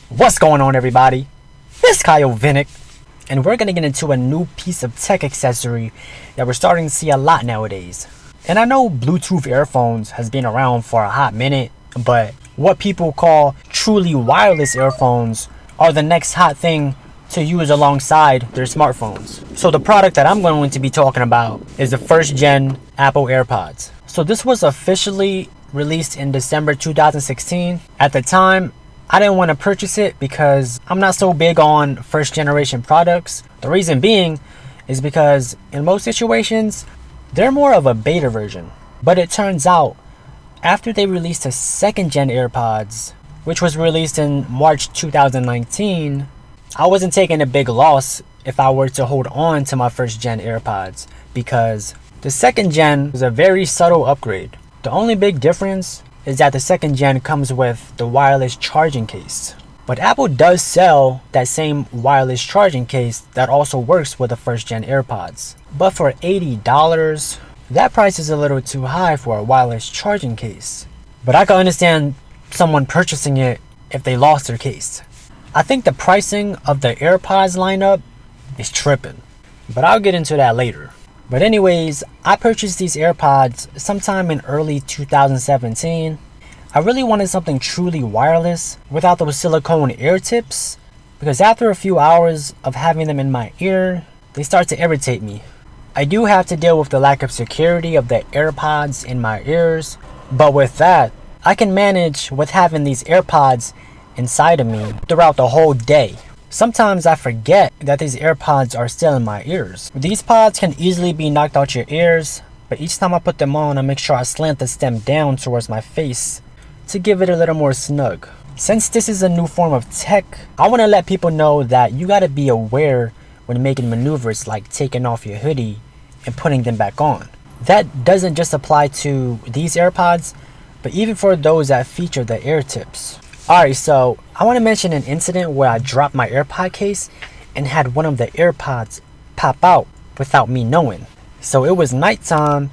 What's going on, everybody? It's Kyle Vinnick, and we're gonna get into a new piece of tech accessory that we're starting to see a lot nowadays. And I know Bluetooth earphones has been around for a hot minute, but what people call truly wireless earphones are the next hot thing to use alongside their smartphones. So the product that I'm going to be talking about is the first gen Apple Airpods. So this was officially released in December 2016. At the time, I didn't want to purchase it because I'm not so big on first generation products. The reason being is because in most situations, they're more of a beta version. But it turns out, after they released a second gen AirPods, which was released in March 2019, I wasn't taking a big loss if I were to hold on to my first gen AirPods, because the second gen was a very subtle upgrade. The only big difference is that the second gen comes with the wireless charging case. But Apple does sell that same wireless charging case that also works with the first gen AirPods. But for $80, that price is a little too high for a wireless charging case. But I can understand someone purchasing it if they lost their case. I think the pricing of the AirPods lineup is tripping, but I'll get into that later. But anyways, I purchased these AirPods sometime in early 2017. I really wanted something truly wireless without those silicone ear tips, because after a few hours of having them in my ear, they start to irritate me. I do have to deal with the lack of security of the AirPods in my ears, but with that, I can manage with having these AirPods inside of me throughout the whole day. Sometimes I forget that these AirPods are still in my ears. These pods can easily be knocked out your ears, but each time I put them on, I make sure I slant the stem down towards my face to give it a little more snug. Since this is a new form of tech, I want to let people know that you got to be aware when making maneuvers like taking off your hoodie and putting them back on. That doesn't just apply to these AirPods, but even for those that feature the ear tips. Alright, so I want to mention an incident where I dropped my AirPod case and had one of the AirPods pop out without me knowing. So it was nighttime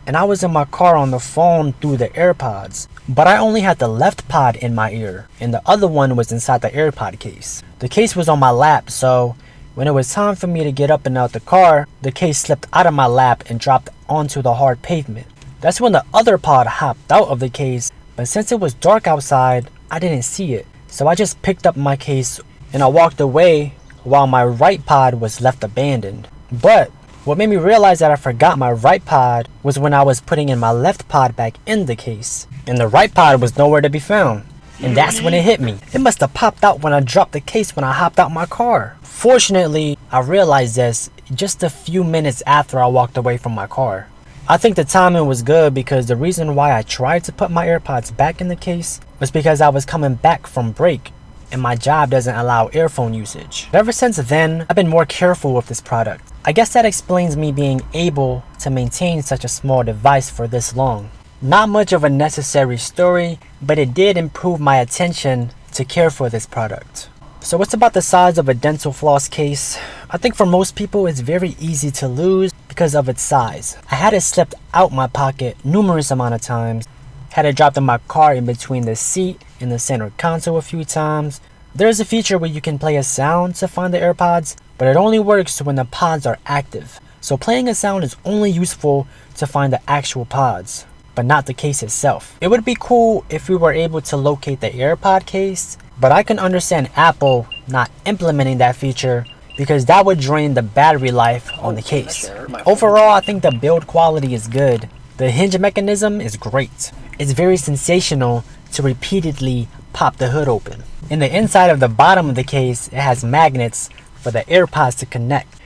and I was in my car on the phone through the AirPods, but I only had the left pod in my ear and the other one was inside the AirPod case. The case was on my lap, so when it was time for me to get up and out the car, the case slipped out of my lap and dropped onto the hard pavement. That's when the other pod hopped out of the case, but since it was dark outside, I didn't see it. So I just picked up my case and I walked away while my right pod was left abandoned. But what made me realize that I forgot my right pod was when I was putting in my left pod back in the case, and the right pod was nowhere to be found. And that's when it hit me. It must have popped out when I dropped the case when I hopped out my car. Fortunately, I realized this just a few minutes after I walked away from my car. I think the timing was good because the reason why I tried to put my AirPods back in the case was because I was coming back from break and my job doesn't allow earphone usage. Ever since then, I've been more careful with this product. I guess that explains me being able to maintain such a small device for this long. Not much of a necessary story, but it did improve my attention to care for this product. So it's about the size of a dental floss case. I think for most people it's very easy to lose because of its size. I had it slipped out my pocket numerous amount of times. Had it dropped in my car in between the seat and the center console a few times. There's a feature where you can play a sound to find the AirPods, but it only works when the pods are active. So playing a sound is only useful to find the actual pods, but not the case itself. It would be cool if we were able to locate the AirPod case, but I can understand Apple not implementing that feature because that would drain the battery life on the case. Overall, I think the build quality is good. The hinge mechanism is great. It's very sensational to repeatedly pop the hood open. In the inside of the bottom of the case, it has magnets for the AirPods to connect.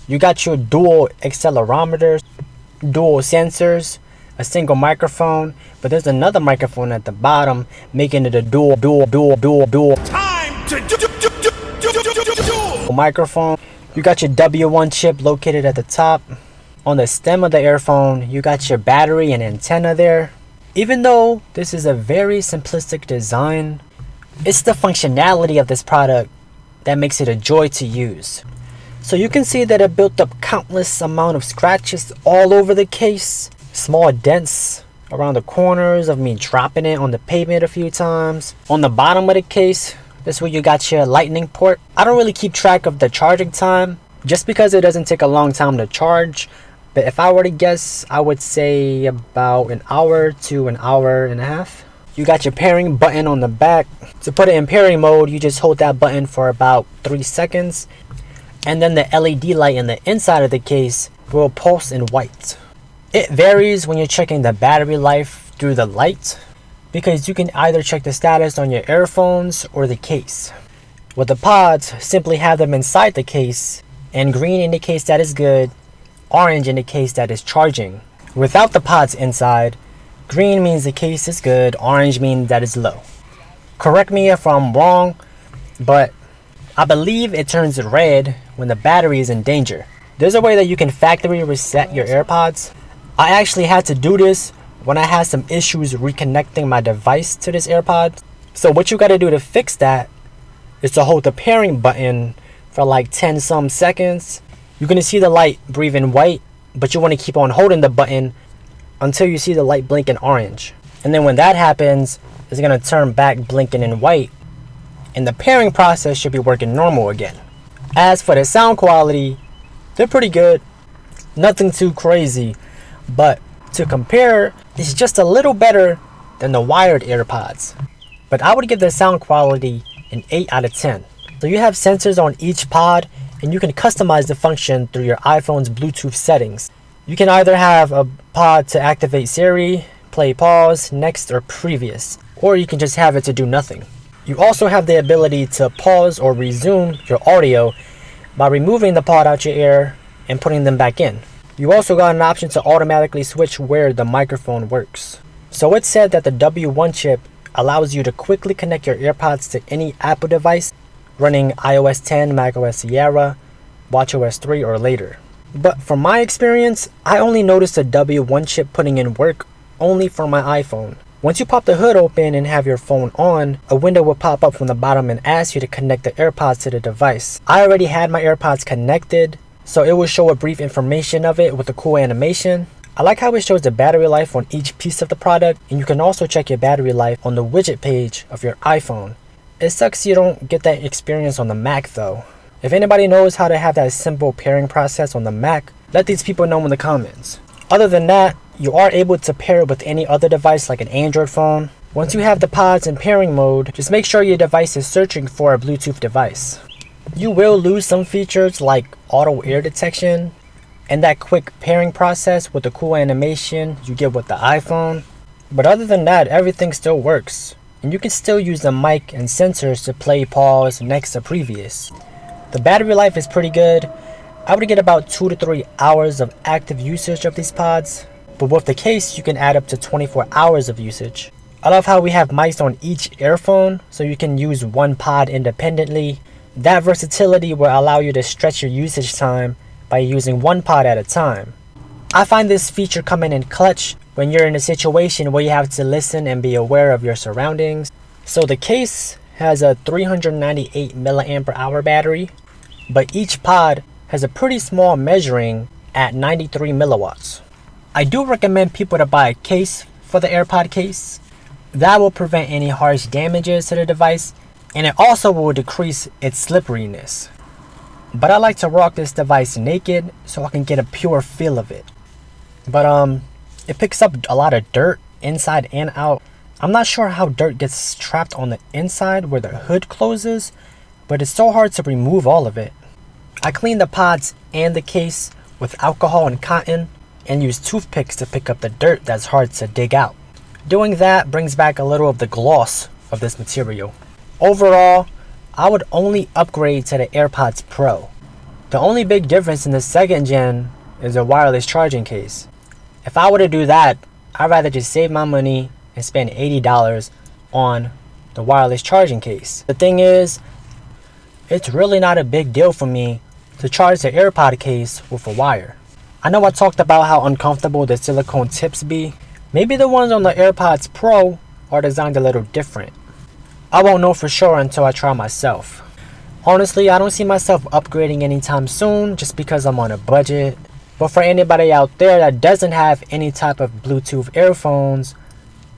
You got your dual accelerometers, dual sensors, a single microphone, but there's another microphone at the bottom, making it a dual time to microphone. You got your W1 chip located at the top. On the stem of the earphone, you got your battery and antenna there. Even though this is a very simplistic design, it's the functionality of this product that makes it a joy to use. So you can see that it built up countless amount of scratches all over the case, small dents around the corners of me dropping it on the pavement a few times. On the bottom of the case, This is where you got your lightning port. I don't really keep track of the charging time just because it doesn't take a long time to charge. But if I were to guess, I would say about an hour to an hour and a half. You got your pairing button on the back. To put it in pairing mode, you just hold that button for about 3 seconds. And then the LED light in the inside of the case will pulse in white. It varies when you're checking the battery life through the light, because you can either check the status on your earphones or the case. With the pods, simply have them inside the case, and green indicates that it's good, orange indicates that it's charging. Without the pods inside, green means the case is good, orange means that it's low. Correct me if I'm wrong, but I believe it turns red when the battery is in danger. There's a way that you can factory reset your AirPods. I actually had to do this when I had some issues reconnecting my device to this AirPod. So what you gotta do to fix that is to hold the pairing button for like 10 some seconds. You're gonna see the light breathing white, but you wanna keep on holding the button until you see the light blinking orange. And then when that happens, it's gonna turn back blinking in white, and the pairing process should be working normal again. As for the sound quality, they're pretty good. Nothing too crazy, but to compare, it's just a little better than the wired AirPods. But I would give the sound quality an 8 out of 10. So you have sensors on each pod, and you can customize the function through your iPhone's Bluetooth settings. You can either have a pod to activate Siri, play pause, next, or previous, or you can just have it to do nothing. You also have the ability to pause or resume your audio by removing the pod out your ear and putting them back in. You also got an option to automatically switch where the microphone works. So it's said that the W1 chip allows you to quickly connect your AirPods to any Apple device running iOS 10, macOS Sierra, watchOS 3 or later. But from my experience, I only noticed the W1 chip putting in work only for my iPhone. Once you pop the hood open and have your phone on, a window will pop up from the bottom and ask you to connect the AirPods to the device. I already had my AirPods connected, so it will show a brief information of it with a cool animation. I like how it shows the battery life on each piece of the product, and you can also check your battery life on the widget page of your iPhone. It sucks you don't get that experience on the Mac though. If anybody knows how to have that simple pairing process on the Mac, let these people know in the comments. Other than that, you are able to pair it with any other device like an Android phone. Once you have the pods in pairing mode, just make sure your device is searching for a Bluetooth device. You will lose some features like auto ear detection and that quick pairing process with the cool animation you get with the iPhone. But other than that, everything still works. And you can still use the mic and sensors to play pause, next, or previous. The battery life is pretty good. I would get about 2 to 3 hours of active usage of these pods. But with the case, you can add up to 24 hours of usage. I love how we have mics on each earphone, so you can use one pod independently. That versatility will allow you to stretch your usage time by using one pod at a time. I find this feature coming in clutch when you're in a situation where you have to listen and be aware of your surroundings. So the case has a 398 milliampere hour battery, but each pod has a pretty small measuring at 93 milliwatts. I do recommend people to buy a case for the AirPod case. That will prevent any harsh damages to the device, and it also will decrease its slipperiness. But I like to rock this device naked so I can get a pure feel of it. But it picks up a lot of dirt inside and out. I'm not sure how dirt gets trapped on the inside where the hood closes, but it's so hard to remove all of it. I clean the pods and the case with alcohol and cotton and use toothpicks to pick up the dirt that's hard to dig out. Doing that brings back a little of the gloss of this material. Overall, I would only upgrade to the AirPods Pro. The only big difference in the second gen is a wireless charging case. If I were to do that, I'd rather just save my money and spend $80 on the wireless charging case. The thing is, it's really not a big deal for me to charge the AirPod case with a wire. I know I talked about how uncomfortable the silicone tips be. Maybe the ones on the AirPods Pro are designed a little different. I won't know for sure until I try myself. Honestly, I don't see myself upgrading anytime soon just because I'm on a budget. But for anybody out there that doesn't have any type of Bluetooth earphones,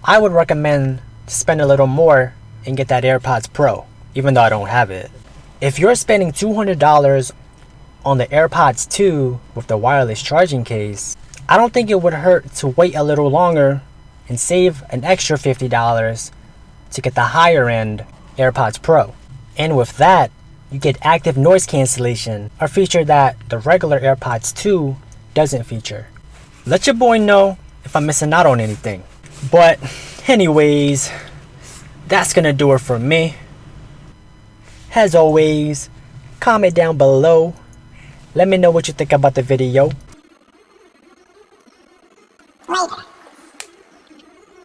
I would recommend to spend a little more and get that AirPods Pro. even though I don't have it. If you're spending $200 on the Airpods 2 with the wireless charging case, I don't think it would hurt to wait a little longer and save an extra $50 to get the higher end AirPods Pro. And with that, you get active noise cancellation, a feature that the regular AirPods 2 doesn't feature. Let your boy know if I'm missing out on anything. But anyways, that's gonna do it for me. As always, comment down below. Let me know what you think about the video.